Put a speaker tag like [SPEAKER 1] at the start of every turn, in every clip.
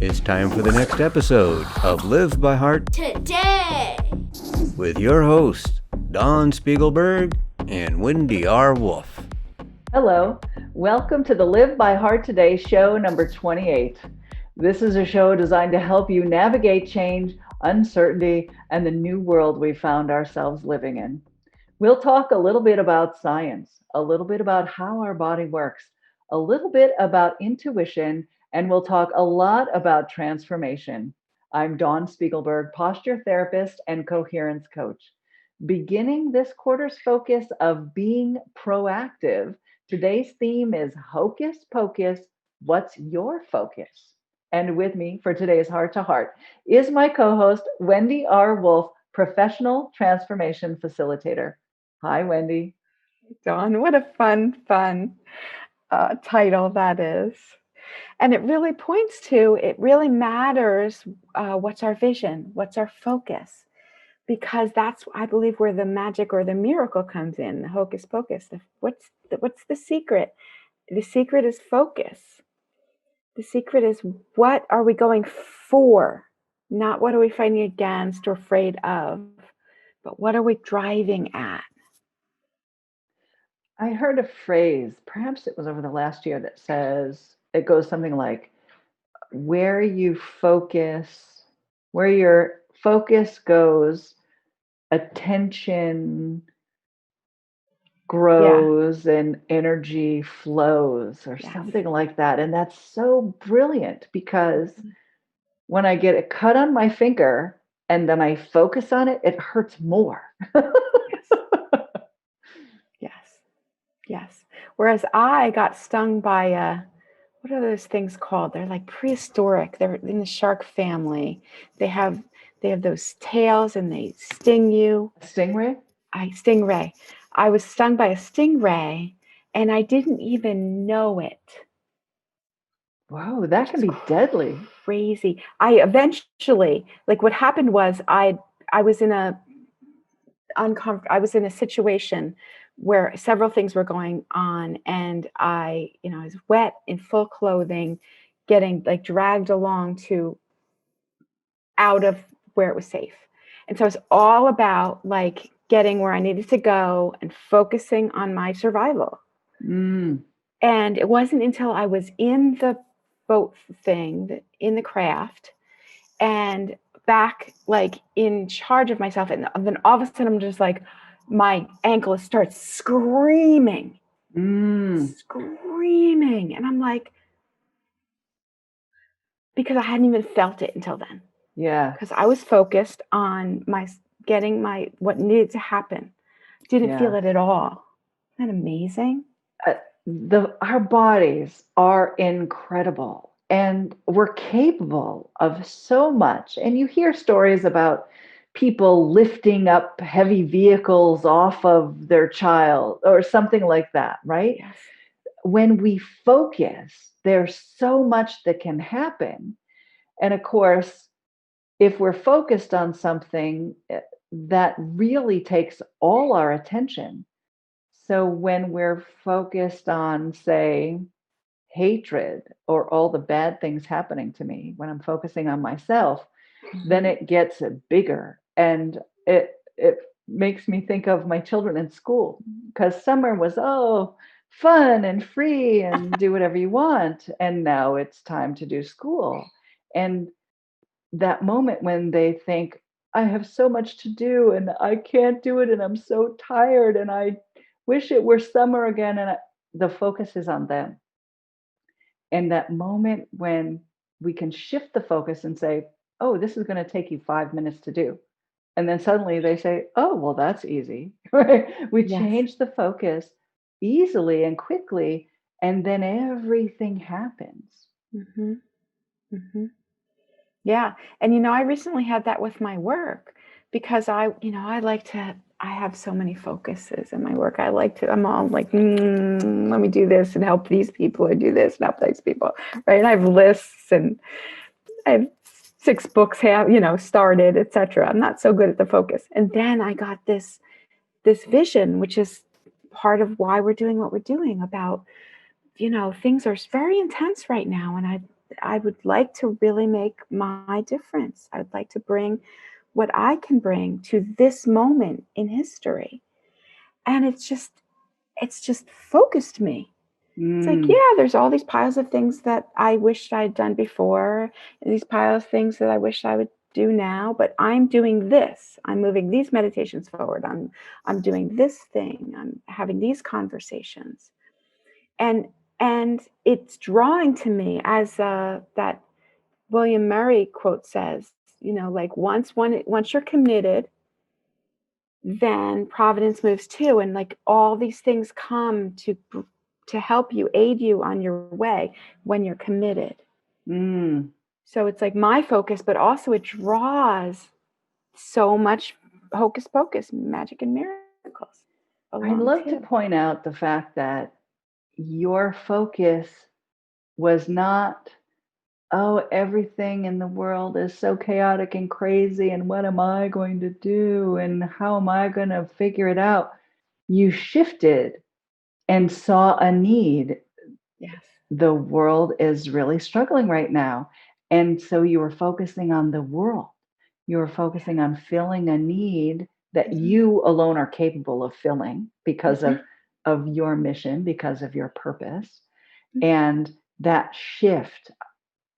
[SPEAKER 1] It's time for the next episode of Live by Heart
[SPEAKER 2] Today
[SPEAKER 1] with your hosts, Dawn Spiegelberg and Wendy R. Wolf.
[SPEAKER 3] Hello, welcome to the Live by Heart Today show number 28. This is a show designed to help you navigate change, uncertainty, and the new world we found ourselves living in. We'll talk a little bit about science, a little bit about how our body works, a little bit about intuition, and we'll talk a lot about transformation. I'm Dawn Spiegelberg, posture therapist and coherence coach. Beginning this quarter's focus of being proactive, today's theme is Hocus Pocus, what's your focus? And with me for today's Heart to Heart is my co-host, Wendy R. Wolf, Professional Transformation Facilitator. Hi, Wendy.
[SPEAKER 4] Dawn, what a fun title that is. And it really points to, it really matters what's our vision, what's our focus, because that's, I believe, where the magic or the miracle comes in, the hocus pocus. What's the secret? The secret is focus. The secret is, what are we going for? Not what are we fighting against or afraid of, but what are we driving at?
[SPEAKER 3] I heard a phrase, perhaps it was over the last year, that says, it goes something like, where your focus goes, attention grows and energy flows, or something like that. And that's so brilliant, because when I get a cut on my finger and then I focus on it, it hurts more.
[SPEAKER 4] Yes. Whereas I got stung by what are those things called? They're like prehistoric. They're in the shark family. They have those tails and they sting you.
[SPEAKER 3] Stingray?
[SPEAKER 4] Stingray. I was stung by a stingray and I didn't even know it.
[SPEAKER 3] Whoa, that can be deadly.
[SPEAKER 4] Crazy. I eventually, what happened was I was in a situation where several things were going on, and I was wet in full clothing, getting dragged along to out of where it was safe. And so it's all about getting where I needed to go and focusing on my survival. And it wasn't until I was in the boat thing, in the craft, and back in charge of myself, and then all of a sudden I'm just my ankle starts screaming, and I'm because I hadn't even felt it until then.
[SPEAKER 3] Yeah.
[SPEAKER 4] Because I was focused on getting what needed to happen. Didn't feel it at all. Isn't that amazing?
[SPEAKER 3] Our bodies are incredible, and we're capable of so much. And you hear stories about people lifting up heavy vehicles off of their child or something like that, right?
[SPEAKER 4] Yes.
[SPEAKER 3] When we focus, there's so much that can happen. And of course, if we're focused on something, that really takes all our attention. So when we're focused on, say, hatred or all the bad things happening to me, when I'm focusing on myself, then it gets bigger. And it makes me think of my children in school, because summer was, fun and free and do whatever you want. And now it's time to do school. And that moment when they think, I have so much to do and I can't do it, and I'm so tired and I wish it were summer again, and the focus is on them. And that moment when we can shift the focus and say, oh, this is going to take you 5 minutes to do. And then suddenly they say, oh, well, that's easy. We change the focus easily and quickly, and then everything happens.
[SPEAKER 4] Yeah. And, I recently had that with my work, because I have so many focuses in my work. I'm all let me do this and help these people, or do this and help these people. Right. And I have lists, and I have 6 books started, etc. I'm not so good at the focus. And then I got this vision, which is part of why we're doing what we're doing, about, things are very intense right now. And I would like to really make my difference. I would like to bring what I can bring to this moment in history. And it's just focused me. It's like,
[SPEAKER 3] Mm,
[SPEAKER 4] yeah, there's all these piles of things that I wished I'd done before, and these piles of things that I wish I would do now, but I'm doing this. I'm moving these meditations forward. I'm doing this thing. I'm having these conversations. And it's drawing to me as that William Murray quote says, like once you're committed, then providence moves too, and like all these things come to help you, aid you on your way when you're committed.
[SPEAKER 3] mm.
[SPEAKER 4] So it's like my focus, but also it draws so much hocus pocus, magic and miracles
[SPEAKER 3] I'd
[SPEAKER 4] along
[SPEAKER 3] love to
[SPEAKER 4] too.
[SPEAKER 3] point out the fact that your focus was not, oh, everything in the world is so chaotic and crazy, and what am I going to do? And how am I going to figure it out? You shifted and saw a need.
[SPEAKER 4] Yes.
[SPEAKER 3] The world is really struggling right now. And so you were focusing on the world. You were focusing on filling a need that
[SPEAKER 4] Mm-hmm.
[SPEAKER 3] you alone are capable of filling because
[SPEAKER 4] Mm-hmm.
[SPEAKER 3] of your mission, because of your purpose. And that shift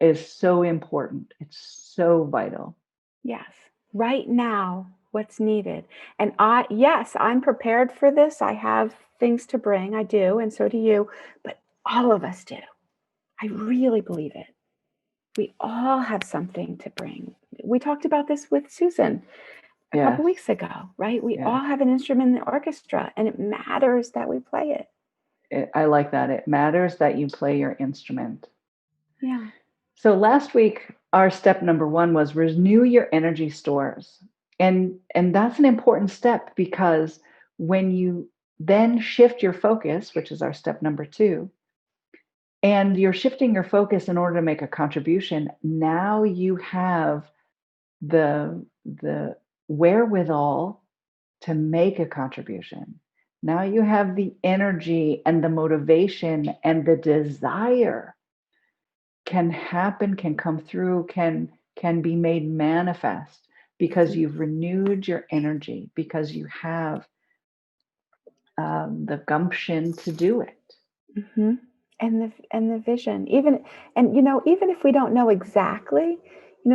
[SPEAKER 3] is so important. It's so vital.
[SPEAKER 4] Yes. Right now, what's needed. And yes, I'm prepared for this. I have things to bring. I do. And so do you. But all of us do. I really believe it. We all have something to bring. We talked about this with Susan a couple
[SPEAKER 3] Yes.
[SPEAKER 4] weeks ago, right? We
[SPEAKER 3] Yes.
[SPEAKER 4] all have an instrument in the orchestra, and it matters that we play it.
[SPEAKER 3] I like that. It matters that you play your instrument.
[SPEAKER 4] Yeah.
[SPEAKER 3] So last week, our step number 1 was renew your energy stores. And that's an important step, because when you then shift your focus, which is our step number 2, and you're shifting your focus in order to make a contribution, now you have the wherewithal to make a contribution. Now you have the energy and the motivation and the desire can happen, can come through, can be made manifest, because you've renewed your energy, because you have the gumption to do it.
[SPEAKER 4] Mm-hmm. And the vision, even if we don't know exactly,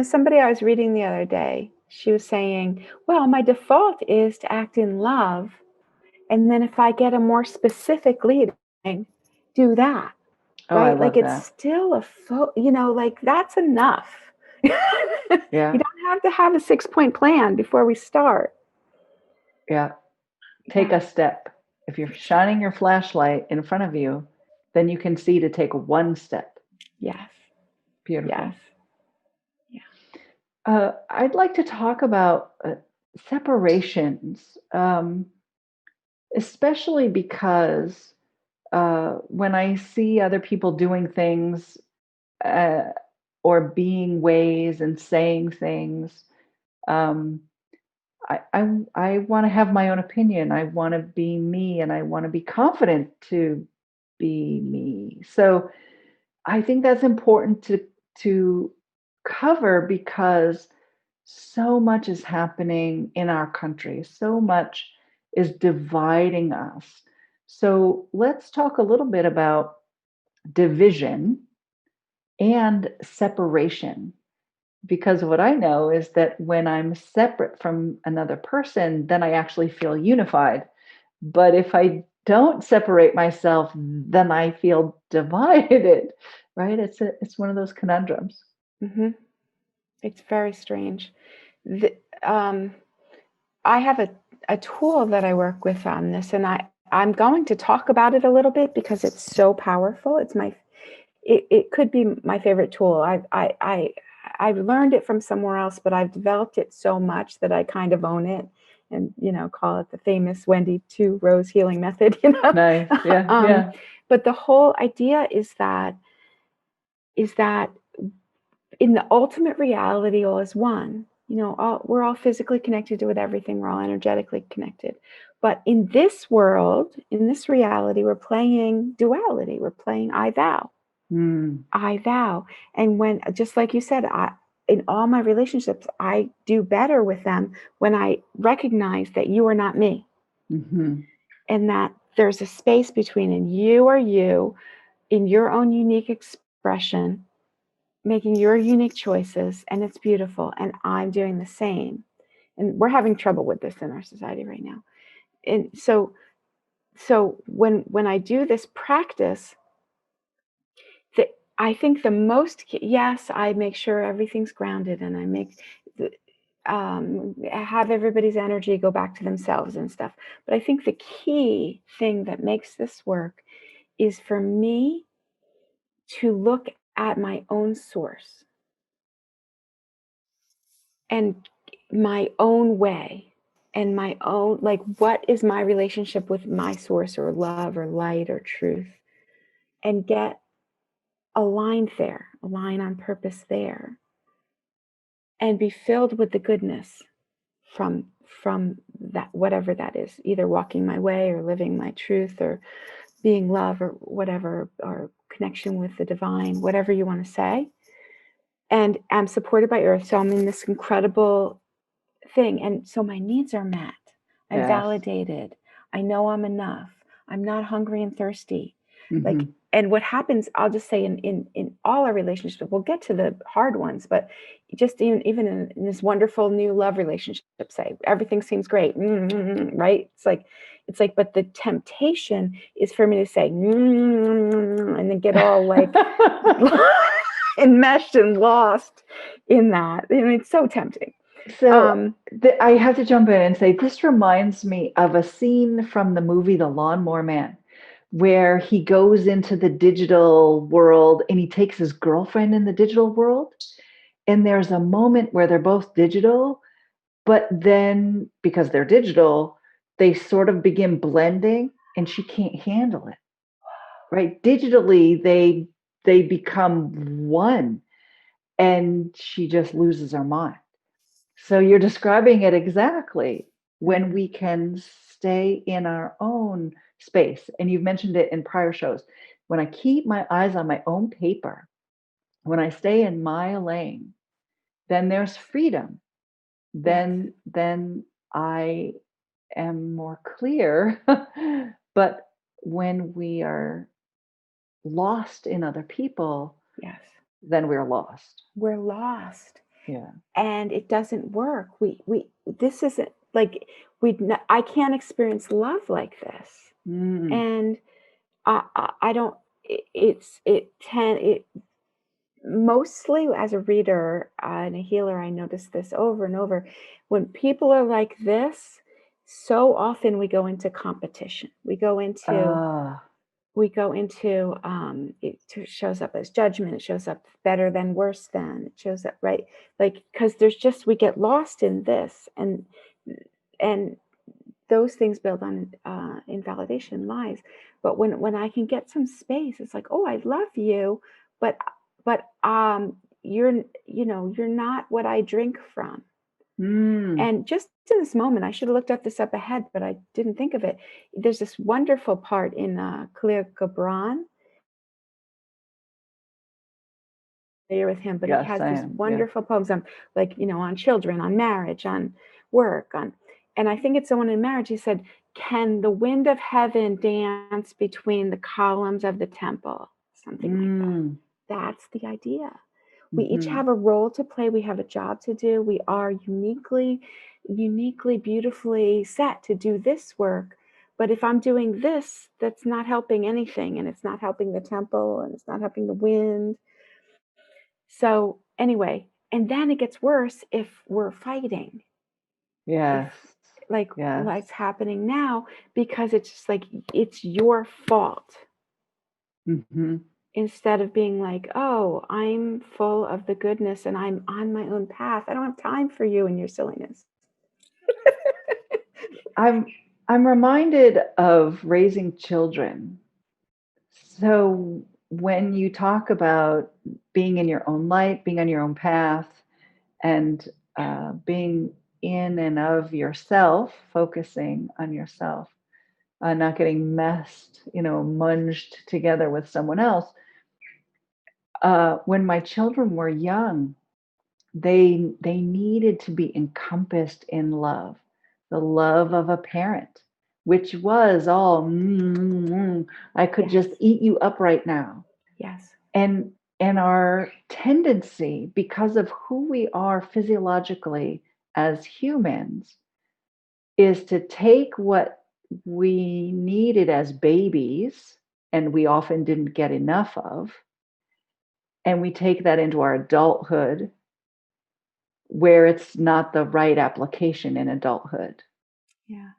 [SPEAKER 4] somebody I was reading the other day, she was saying, well, my default is to act in love, and then if I get a more specific leading, do that.
[SPEAKER 3] Oh, I
[SPEAKER 4] Right? Like
[SPEAKER 3] love
[SPEAKER 4] it's
[SPEAKER 3] that.
[SPEAKER 4] still like that's enough. You
[SPEAKER 3] Yeah,
[SPEAKER 4] don't have to have a 6-point plan before we start.
[SPEAKER 3] yeah. Take
[SPEAKER 4] Yeah.
[SPEAKER 3] a step. If you're shining your flashlight in front of you, then you can see to take one step.
[SPEAKER 4] Yes.
[SPEAKER 3] Beautiful.
[SPEAKER 4] Yes. Yeah.
[SPEAKER 3] I'd like to talk about separations, especially because when I see other people doing things, uh, or being ways and saying things, um, I want to have my own opinion. I want to be me, and I want to be confident to be me. So I think that's important to cover, because so much is happening in our country. So much is dividing us. So let's talk a little bit about division and separation, because what I know is that when I'm separate from another person, then I actually feel unified. But if I don't separate myself, then I feel divided, right? It's one of those conundrums.
[SPEAKER 4] Mm-hmm. It's very strange. The, um, I have a tool that I work with on this, and I'm going to talk about it a little bit because it's so powerful. It could be my favorite tool. I've learned it from somewhere else, but I've developed it so much that I kind of own it, and call it the famous Wendy 2 Rose healing method.
[SPEAKER 3] Nice. Yeah.
[SPEAKER 4] um,
[SPEAKER 3] Yeah.
[SPEAKER 4] but the whole idea is that in the ultimate reality, all is one. We're all physically connected with everything. We're all energetically connected. But in this world, in this reality, we're playing duality. We're playing I thou. I vow. And when, just like you said, in all my relationships, I do better with them when I recognize that you are not me, and that there's a space between, and you are you in your own unique expression, making your unique choices, and it's beautiful. And I'm doing the same. And we're having trouble with this in our society right now. And so when I do this practice, I think the most, yes, I make sure everything's grounded, and I make have everybody's energy go back to themselves and stuff. But I think the key thing that makes this work is for me to look at my own source and my own way, and my own, like, what is my relationship with my source, or love, or light, or truth, and get aligned there, align on purpose there, and be filled with the goodness from that, whatever that is, either walking my way, or living my truth, or being love, or whatever, or connection with the divine, whatever you want to say. And I'm supported by earth, so I'm in this incredible thing, and so my needs are met. I'm validated. I know I'm enough. I'm not hungry and thirsty. Like, and what happens, I'll just say, in all our relationships, we'll get to the hard ones, but just even in this wonderful new love relationship, say everything seems great, right? It's like, but the temptation is for me to say, and then get all like enmeshed and lost in that. I mean, it's so tempting.
[SPEAKER 3] So I have to jump in and say, this reminds me of a scene from the movie The Lawnmower Man, where he goes into the digital world and he takes his girlfriend in the digital world. And there's a moment where they're both digital, but then because they're digital, they sort of begin blending and she can't handle it. Right? Digitally, they become one, and she just loses her mind. So you're describing it exactly, when we can stay in our own space. And you've mentioned it in prior shows. When I keep my eyes on my own paper, when I stay in my lane, then there's freedom. Then I am more clear. But when we are lost in other people,
[SPEAKER 4] Yes,
[SPEAKER 3] then we're lost.
[SPEAKER 4] we're lost.
[SPEAKER 3] Yeah.
[SPEAKER 4] And it doesn't work. This isn't like, I can't experience love like this. And I don't, it mostly as a reader and a healer, I notice this over and over. When people are like this, so often we go into competition. We go into it shows up as judgment. It shows up better than, worse than. It shows up, right, like, because we get lost in this, and those things build on invalidation, lies. But when I can get some space, it's like, oh, I love you, but you're not what I drink from. And just in this moment, I should have looked this up ahead, but I didn't think of it. There's this wonderful part in Khalil Gibran. Familiar with him, but he has these wonderful poems on, like, on children, on marriage, on work, and I think it's the one in marriage. He said, "Can the wind of heaven dance between the columns of the temple?" Something like that. That's the idea. We each have a role to play. We have a job to do. We are uniquely, beautifully set to do this work. But if I'm doing this, that's not helping anything, and it's not helping the temple, and it's not helping the wind. So anyway, and then it gets worse if we're fighting.
[SPEAKER 3] Yes.
[SPEAKER 4] Like's happening now, because it's just like, it's your fault. Instead of being like, oh, I'm full of the goodness and I'm on my own path. I don't have time for you and your silliness.
[SPEAKER 3] I'm reminded of raising children. So when you talk about being in your own light, being on your own path, and being in and of yourself, focusing on yourself, not getting munged together with someone else, When my children were young, they needed to be encompassed in love, the love of a parent, which was all I could just
[SPEAKER 4] Yes.
[SPEAKER 3] eat you up right now.
[SPEAKER 4] Yes.
[SPEAKER 3] And our tendency, because of who we are physiologically as humans, is to take what we needed as babies, and we often didn't get enough of, and we take that into our adulthood where it's not the right application in adulthood.
[SPEAKER 4] Yeah.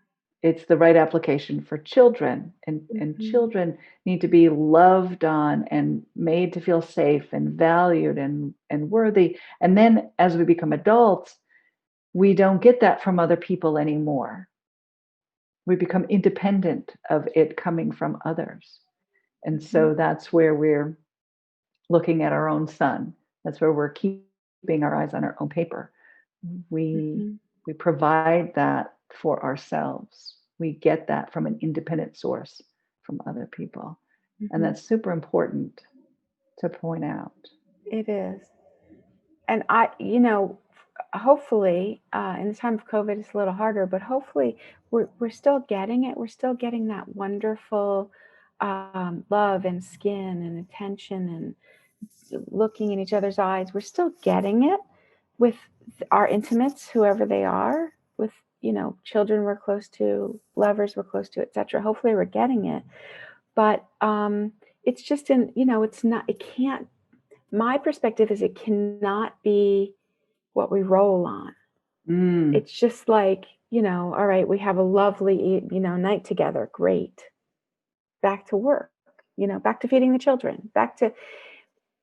[SPEAKER 3] It's the right application for children, and children need to be loved on and made to feel safe and valued and worthy. And then as we become adults, we don't get that from other people anymore. We become independent of it coming from others. And so that's where we're looking at our own son. That's where we're keeping our eyes on our own paper. We
[SPEAKER 4] Mm-hmm.
[SPEAKER 3] we provide that for ourselves. We get that from an independent source from other people. And
[SPEAKER 4] Mm-hmm.
[SPEAKER 3] that's super important to point out.
[SPEAKER 4] It is. And hopefully, in the time of COVID, it's a little harder, but hopefully we're still getting it. We're still getting that wonderful love and skin and attention and looking in each other's eyes. We're still getting it with our intimates, whoever they are, with, children we're close to, lovers we're close to, etc. Hopefully we're getting it. But it's just it's not, it can't, my perspective is it cannot be what we roll on.
[SPEAKER 3] Mm,
[SPEAKER 4] It's just like, all right, we have a lovely, night together. Great. Back to work, back to feeding the children,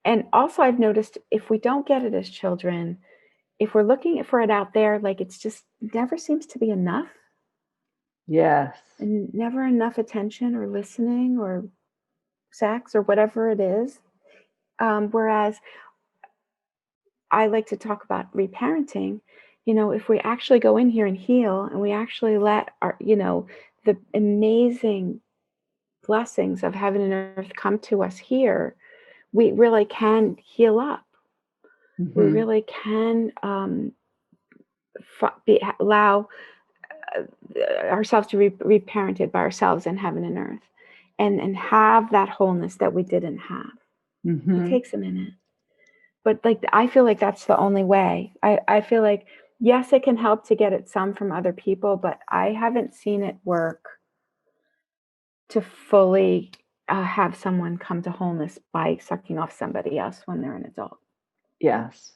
[SPEAKER 4] and also I've noticed if we don't get it as children, if we're looking for it out there, like it's just never seems to be enough
[SPEAKER 3] yes.
[SPEAKER 4] and never enough attention or listening or sex or whatever it is. Whereas I like to talk about reparenting, if we actually go in here and heal and we actually let our, the amazing blessings of heaven and earth come to us here, we really can heal up. We
[SPEAKER 3] Mm-hmm.
[SPEAKER 4] really can allow ourselves to be reparented by ourselves in heaven and earth and have that wholeness that we didn't have. It
[SPEAKER 3] Mm-hmm.
[SPEAKER 4] takes a minute. But like I feel like that's the only way. I feel like yes, it can help to get it some from other people, but I haven't seen it work to fully have someone come to wholeness by sucking off somebody else when they're an adult.
[SPEAKER 3] Yes.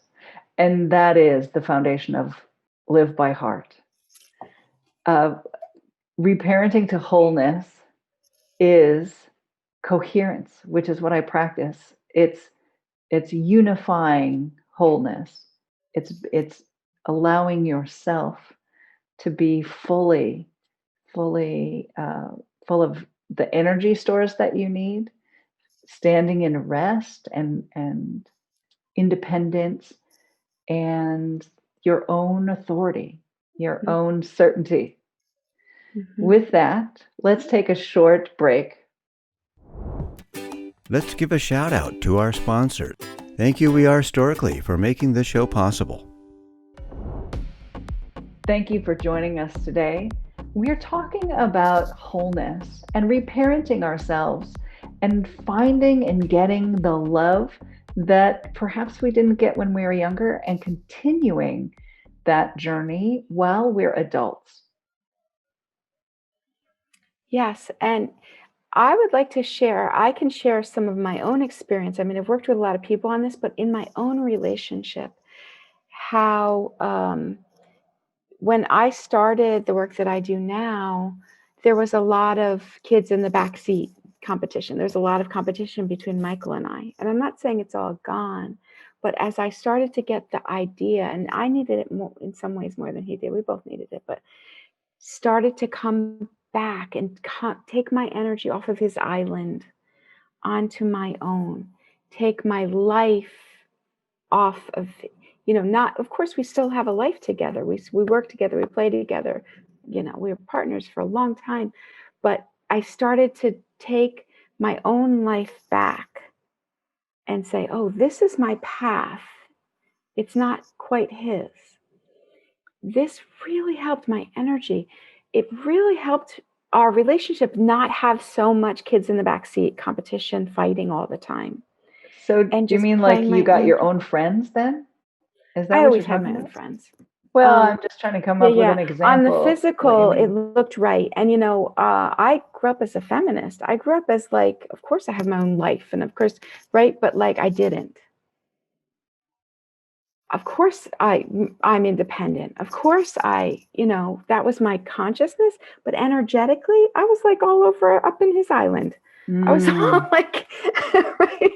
[SPEAKER 3] And that is the foundation of live by heart. Reparenting to wholeness is coherence, which is what I practice. It's unifying wholeness. It's allowing yourself to be fully full of the energy stores that you need, standing in rest and independence and your own authority, your own certainty.
[SPEAKER 4] Mm-hmm.
[SPEAKER 3] With that, let's take a short break.
[SPEAKER 1] Let's give a shout out to our sponsors. Thank you, We Are Storically, for making this show possible.
[SPEAKER 3] Thank you for joining us today. We're talking about wholeness and reparenting ourselves and finding and getting the love that perhaps we didn't get when we were younger and continuing that journey while we're adults.
[SPEAKER 4] Yes, and I would like to share, I can share some of my own experience. I mean, I've worked with a lot of people on this, but in my own relationship, how when I started the work that I do now, there was a lot of kids in the backseat competition. There's a lot of competition between Michael and I. And I'm not saying it's all gone, but as I started to get the idea, and I needed it more, in some ways more than he did, we both needed it, but started to come back and take my energy off of his island onto my own, take my life off of, not, of course, we still have a life together. We work together, we play together, we were partners for a long time. But I started to take my own life back and say, oh, this is my path. It's not quite his. This really helped my energy. It really helped our relationship not have so much kids in the backseat, competition, fighting all the time,
[SPEAKER 3] So do
[SPEAKER 4] and
[SPEAKER 3] you
[SPEAKER 4] just
[SPEAKER 3] mean like
[SPEAKER 4] playing
[SPEAKER 3] you
[SPEAKER 4] my
[SPEAKER 3] got
[SPEAKER 4] own.
[SPEAKER 3] your own friends then? Is that
[SPEAKER 4] I
[SPEAKER 3] what you're
[SPEAKER 4] always had
[SPEAKER 3] talking
[SPEAKER 4] my own
[SPEAKER 3] about?
[SPEAKER 4] friends.
[SPEAKER 3] Well, I'm
[SPEAKER 4] Um,
[SPEAKER 3] just trying to come
[SPEAKER 4] yeah,
[SPEAKER 3] up with
[SPEAKER 4] yeah.
[SPEAKER 3] an
[SPEAKER 4] On the
[SPEAKER 3] example of what you
[SPEAKER 4] physical, it
[SPEAKER 3] mean.
[SPEAKER 4] looked right. And, I grew up as a feminist. I grew up as like, of course I have my own life and of course, right. But like I didn't. Of course I'm independent. Of course that was my consciousness, but energetically I was like all over up in his island. I was all
[SPEAKER 3] Mm,
[SPEAKER 4] like, right?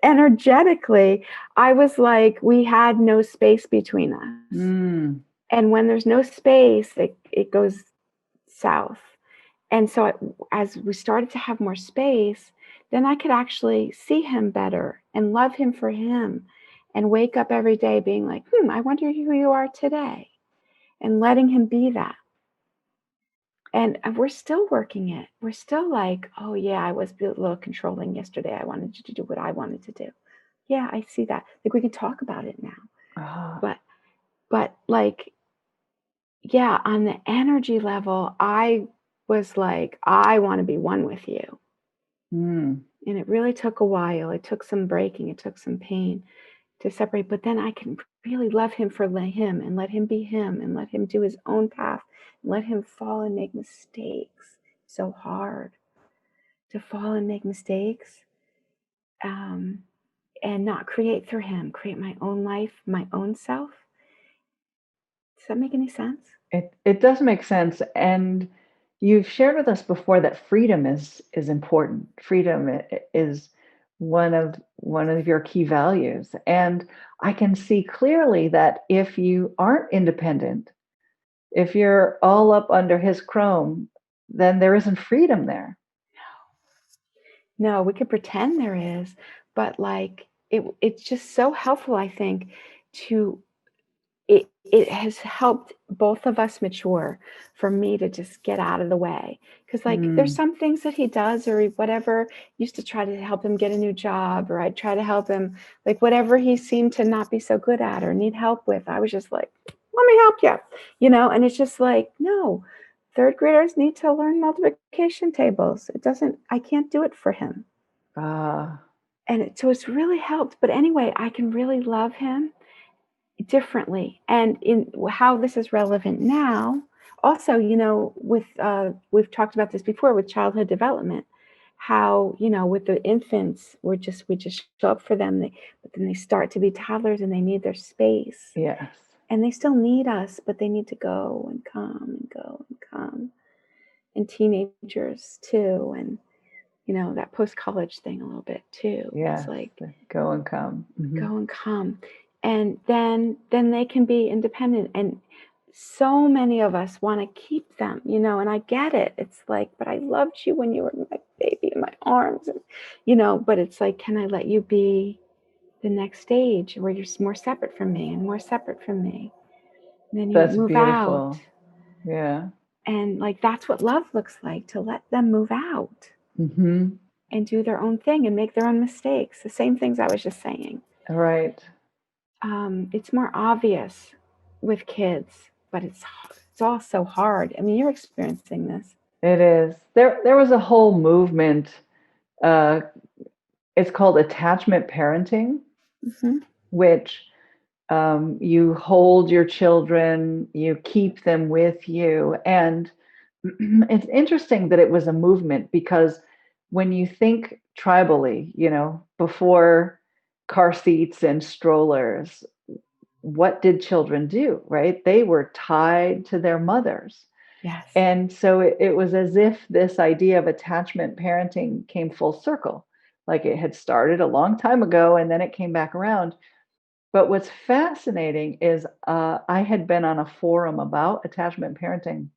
[SPEAKER 4] Energetically, I was like, we had no space between us.
[SPEAKER 3] mm.
[SPEAKER 4] And when there's no space, it goes south. And so as we started to have more space, then I could actually see him better and love him for him and wake up every day being like, I wonder who you are today, and letting him be that. And we're still working it. We're still like, oh, yeah, I was a little controlling yesterday. I wanted you to do what I wanted to do. Yeah, I see that. Like we can talk about it now.
[SPEAKER 3] Ah,
[SPEAKER 4] But like, yeah, on the energy level, I was like, I want to be one with you.
[SPEAKER 3] mm.
[SPEAKER 4] And it really took a while. It took some breaking, it took some pain to separate. But then I can really love him for him and let him be him and let him do his own path and let him fall and make mistakes. So hard to fall and make mistakes, um, and not create through him, create my own life, my own self. Does that make any sense?
[SPEAKER 3] It does make sense, and you've shared with us before that freedom is important. Freedom is one of your key values, and I can see clearly that if you aren't independent, if you're all up under his chrome, then there isn't freedom there.
[SPEAKER 4] No, we could pretend there is, but like it's just so helpful, I think, to it has helped both of us mature, for me to just get out of the way. Because like there's
[SPEAKER 3] Mm,
[SPEAKER 4] some things that he does or whatever, used to try to help him get a new job, or I'd try to help him, like whatever he seemed to not be so good at or need help with, I was just like, let me help you, and it's just like, no, third graders need to learn multiplication tables. I can't do it for him.
[SPEAKER 3] ah,
[SPEAKER 4] And so it's really helped. But anyway, I can really love him differently. And in how this is relevant now, also, with we've talked about this before with childhood development, how with the infants, we just show up for them, but then they start to be toddlers and they need their space,
[SPEAKER 3] yes.
[SPEAKER 4] and they still need us, but they need to go and come and go and come. And teenagers too, and that post-college thing a little bit too. It's
[SPEAKER 3] Yes,
[SPEAKER 4] like
[SPEAKER 3] the go and come. Mhm.
[SPEAKER 4] go and come, and then they can be independent. And so many of us want to keep them, and I get it. It's like, but I loved you when you were my baby in my arms, and but it's like, can I let you be the next stage where you're more separate from me and more separate from me, and then you
[SPEAKER 3] That's
[SPEAKER 4] move out.
[SPEAKER 3] beautiful. Yeah.
[SPEAKER 4] And like that's what love looks like, to let them move out
[SPEAKER 3] Hmm.
[SPEAKER 4] and do their own thing and make their own mistakes, the same things I was just saying.
[SPEAKER 3] Right.
[SPEAKER 4] It's more obvious with kids, but it's all so hard. I mean, you're experiencing this.
[SPEAKER 3] It is. There was a whole movement. Uh, it's called attachment parenting,
[SPEAKER 4] Hmm.
[SPEAKER 3] which you hold your children, you keep them with you. And it's interesting that it was a movement because when you think tribally, before car seats and strollers, what did children do, right? They were tied to their mothers.
[SPEAKER 4] Yes.
[SPEAKER 3] And so it was as if this idea of attachment parenting came full circle. Like it had started a long time ago and then it came back around. But what's fascinating is I had been on a forum about attachment parenting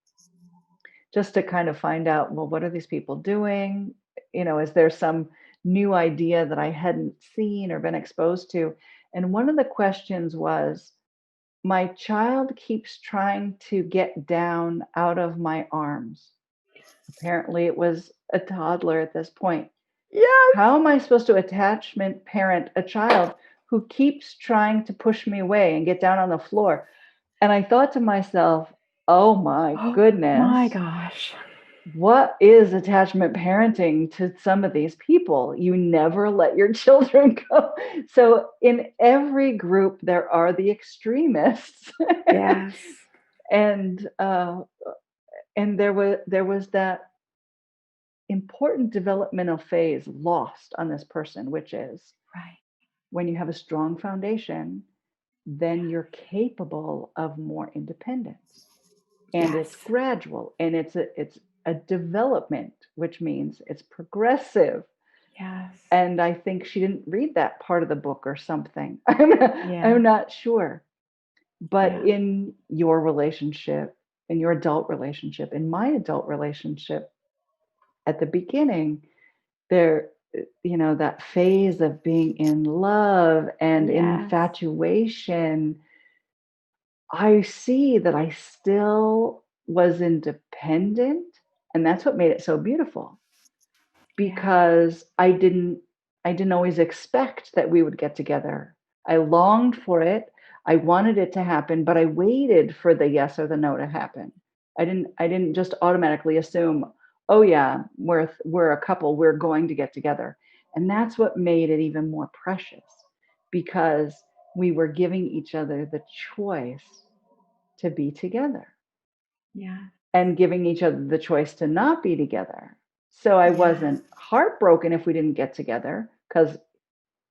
[SPEAKER 3] just to kind of find out, well, what are these people doing? Is there some new idea that I hadn't seen or been exposed to? And one of the questions was, my child keeps trying to get down out of my arms. Apparently, it was a toddler at this point.
[SPEAKER 4] Yes.
[SPEAKER 3] How am I supposed to attachment parent a child who keeps trying to push me away and get down on the floor? And I thought to myself, oh my
[SPEAKER 4] Oh my
[SPEAKER 3] goodness,
[SPEAKER 4] gosh.
[SPEAKER 3] what is attachment parenting to some of these people? You never let your children go. So in every group, there are the extremists.
[SPEAKER 4] Yes.
[SPEAKER 3] and there was that important developmental phase lost on this person, which is
[SPEAKER 4] Right.
[SPEAKER 3] when you have a strong foundation, then you're capable of more independence. And
[SPEAKER 4] Yes.
[SPEAKER 3] it's gradual and it's a development, which means it's progressive.
[SPEAKER 4] Yes.
[SPEAKER 3] And I think she didn't read that part of the book or something.
[SPEAKER 4] Yeah.
[SPEAKER 3] I'm not sure. But
[SPEAKER 4] Yeah.
[SPEAKER 3] in your relationship, in your adult relationship, in my adult relationship, at the beginning, there, that phase of being in love and
[SPEAKER 4] Yes.
[SPEAKER 3] infatuation, I see that I still was independent. And that's what made it so beautiful,
[SPEAKER 4] Yeah.
[SPEAKER 3] because I didn't always expect that we would get together. I longed for it. I wanted it to happen, but I waited for the yes or the no to happen. I didn't just automatically assume, oh yeah, we're a couple, we're going to get together. And that's what made it even more precious, because we were giving each other the choice to be together
[SPEAKER 4] Yeah.
[SPEAKER 3] and giving each other the choice to not be together. So I
[SPEAKER 4] Yeah.
[SPEAKER 3] wasn't heartbroken if we didn't get together, because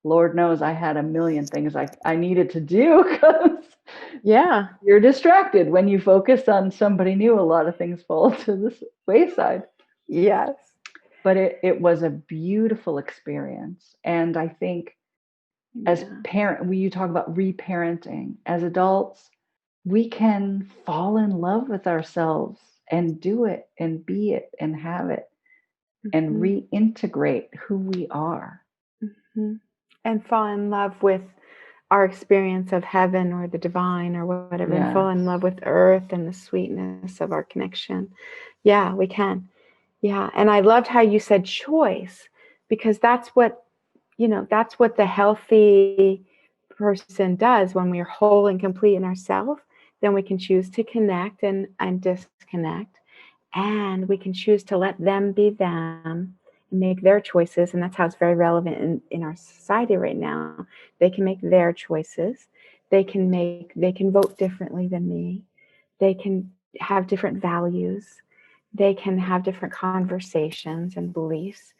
[SPEAKER 3] Lord knows I had a million things I needed to do, because
[SPEAKER 4] Yeah.
[SPEAKER 3] you're distracted. When you focus on somebody new, a lot of things fall to the wayside.
[SPEAKER 4] Yes.
[SPEAKER 3] But it was a beautiful experience. And I think as
[SPEAKER 4] Yeah.
[SPEAKER 3] you talk about reparenting, as adults, we can fall in love with ourselves and do it and be it and have it and
[SPEAKER 4] Mhm.
[SPEAKER 3] reintegrate who we are.
[SPEAKER 4] Mhm. And fall in love with our experience of heaven or the divine or whatever, and fall in
[SPEAKER 3] Yes.
[SPEAKER 4] love with earth and the sweetness of our connection. Yeah, we can. Yeah. And I loved how you said choice, because that's what the healthy person does. When we're whole and complete in ourselves, then we can choose to connect and disconnect. And we can choose to let them be them and make their choices. And that's how it's very relevant in our society right now. They can make their choices. They can vote differently than me. They can have different values. They can have different conversations and beliefs.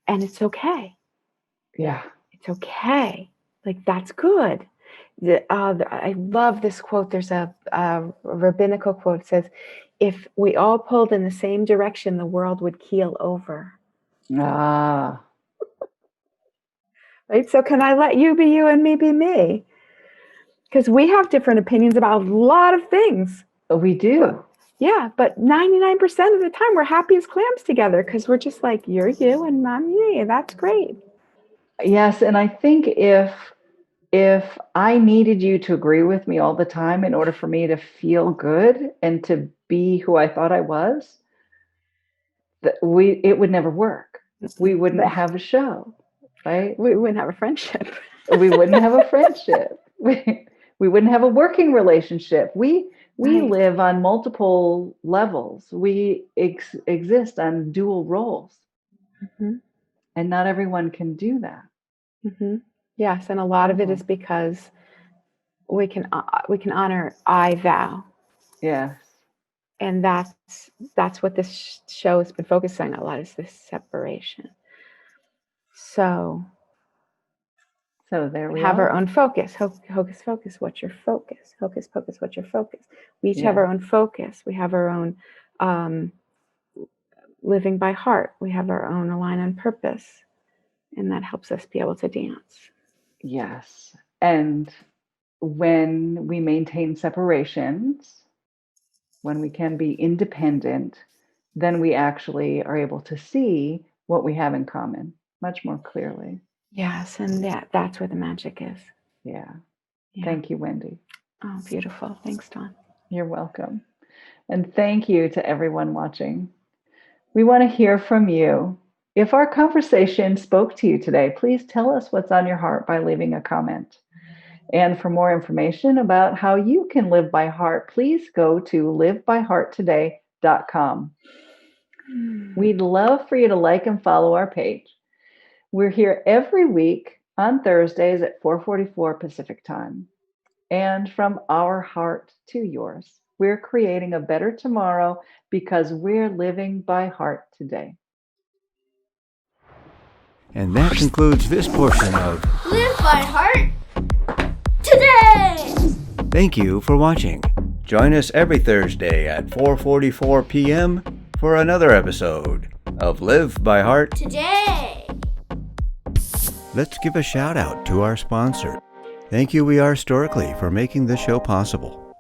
[SPEAKER 4] And it's okay.
[SPEAKER 3] Yeah.
[SPEAKER 4] It's okay. Like, that's good. I love this quote. There's a rabbinical quote. It says, if we all pulled in the same direction, the world would keel over.
[SPEAKER 3] Ah,
[SPEAKER 4] Right? So can I let you be you and me be me? Because we have different opinions about a lot of things.
[SPEAKER 3] we
[SPEAKER 4] But
[SPEAKER 3] do.
[SPEAKER 4] yeah, but 99% of the time we're happy as clams together, because we're just like, you're you and I'm me. That's great.
[SPEAKER 3] Yes, and I think if I needed you to agree with me all the time in order for me to feel good and to be who I thought I was, that it would never work. We wouldn't
[SPEAKER 4] No,
[SPEAKER 3] have a show, right?
[SPEAKER 4] we wouldn't have a friendship.
[SPEAKER 3] We wouldn't have a friendship. We wouldn't have a working relationship. We
[SPEAKER 4] Right.
[SPEAKER 3] live on multiple levels. We exist on dual roles,
[SPEAKER 4] Mhm.
[SPEAKER 3] and not everyone can do that.
[SPEAKER 4] Mhm. Yes, and a lot of it is
[SPEAKER 3] Oh,
[SPEAKER 4] because we can honor I vow,
[SPEAKER 3] yes.
[SPEAKER 4] and that's what this show has been focusing on a lot, is this separation. So
[SPEAKER 3] So there
[SPEAKER 4] we
[SPEAKER 3] we
[SPEAKER 4] have our
[SPEAKER 3] are.
[SPEAKER 4] own focus. Hocus pocus, what's your focus? Hocus pocus, what's your focus? We each have
[SPEAKER 3] Yeah.
[SPEAKER 4] our own focus. We have our own um, living by heart. We have our own align on purpose, and that helps us be able to dance.
[SPEAKER 3] Yes. And when we maintain separations, when we can be independent, then we actually are able to see what we have in common much more clearly.
[SPEAKER 4] Yes, and that's where the magic is.
[SPEAKER 3] Yeah.
[SPEAKER 4] Yeah.
[SPEAKER 3] Thank you, Wendy.
[SPEAKER 4] Oh, beautiful. Thanks, Dawn.
[SPEAKER 3] You're welcome. And thank you to everyone watching. We want to hear from you. If our conversation spoke to you today, please tell us what's on your heart by leaving a comment. And for more information about how you can live by heart, please go to livebyhearttoday.com. We'd love for you to like and follow our page. We're here every week on Thursdays at 4:44 Pacific time. And from our heart to yours, we're creating a better tomorrow because we're living by heart today.
[SPEAKER 1] And that concludes this portion of
[SPEAKER 2] Live by Heart Today!
[SPEAKER 1] Thank you for watching. Join us every Thursday at 4:44 p.m. for another episode of Live by Heart
[SPEAKER 2] Today!
[SPEAKER 1] Let's give a shout out to our sponsor. Thank you, We Are Historically, for making this show possible.